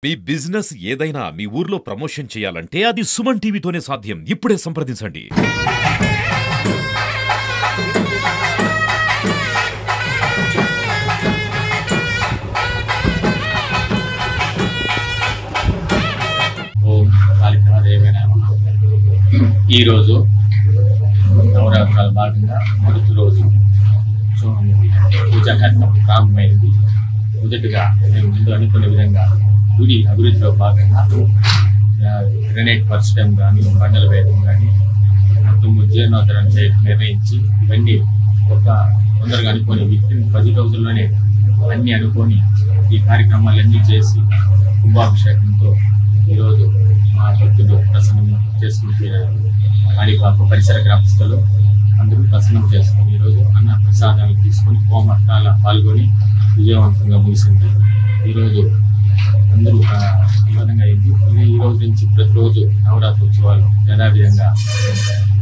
మీ business ఏదైనా మీ ఊర్లో promotion చేయాలంటే అది సుమన్ టీవీతోనే సాధ్యం. ఇప్పుడే సంప్రదించండి. ఓం కాళికాదేవి నమః. ఈరోజు నవరాత్రాల భాగంగా మొదటి రోజు పూజా కార్యక్రమం ప్రారంభమైంది. మొదటిగా మేము ముందు అనుకున్న విధంగా గుడి అభివృద్ధిలో భాగంగా గ్రనైట్ పరచడం కానీ, బండల వేయడం కానీ, మొత్తం జీర్ణోద్ధరణ చేయడం నిర్ణయించి ఇవన్నీ ఒక తొందరగా అనుకొని వితిన్ 10 రోజుల్లోనే అన్నీ అనుకొని ఈ కార్యక్రమాలన్నీ చేసి కుంభాభిషేకంతో ఈరోజు మా భక్తులు ప్రసన్నం చేసుకుంటున్నారు. కాణిపాక పరిసర గ్రామస్తులు అందరూ ప్రసన్నం చేసుకొని ఈరోజు అన్న ప్రసాదాలు తీసుకొని హోమకాల పాల్గొని విజయవంతంగా ముగిసింది. ఈరోజు అందరూ ఈ విధంగా అయింది. ఈ రోజు నుంచి ప్రతిరోజు నవరాత్రి ఉత్సవాలు యథావిధంగా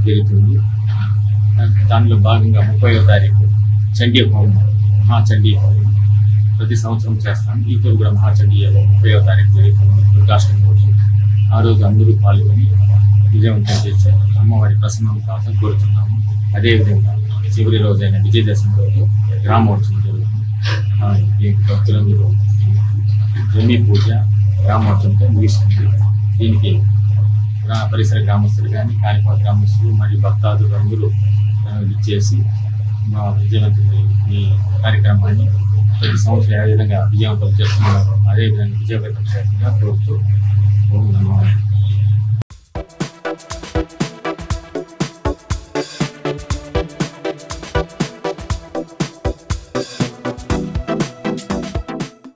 జరుగుతుంది. దానిలో భాగంగా 30వ తారీఖు చండీ హోమం, మహాచండీ హోమం ప్రతి సంవత్సరం చేస్తాం. ఈ రోజు కూడా మహాచండీ హోమం 30వ తారీఖు జరుగుతుంది, దుర్గాష్టమి రోజు. ఆ రోజు అందరూ పాల్గొని విజయవంతం చేసి అమ్మవారి ప్రసన్నం కోసం కోరుతున్నాము. అదేవిధంగా చివరి రోజైన విజయదశమి రోజు గ్రామోత్సవం జరుగుతుంది. భక్తులందరూ జమ్మి పూజ గ్రామోత్సవంతో ముగిస్తుంది. దీనికి పరిసర గ్రామస్తులు కానీ, కాణిపాక గ్రామస్తులు మరియు భక్తాదులు అందరూ ఇచ్చేసి మా విజయవంతమైన ఈ కార్యక్రమాన్ని ప్రతి సంవత్సరం ఏ విధంగా విజయవంతం చేస్తున్నారు అదేవిధంగా విజయవంతం చేస్తున్నా కోరుతూ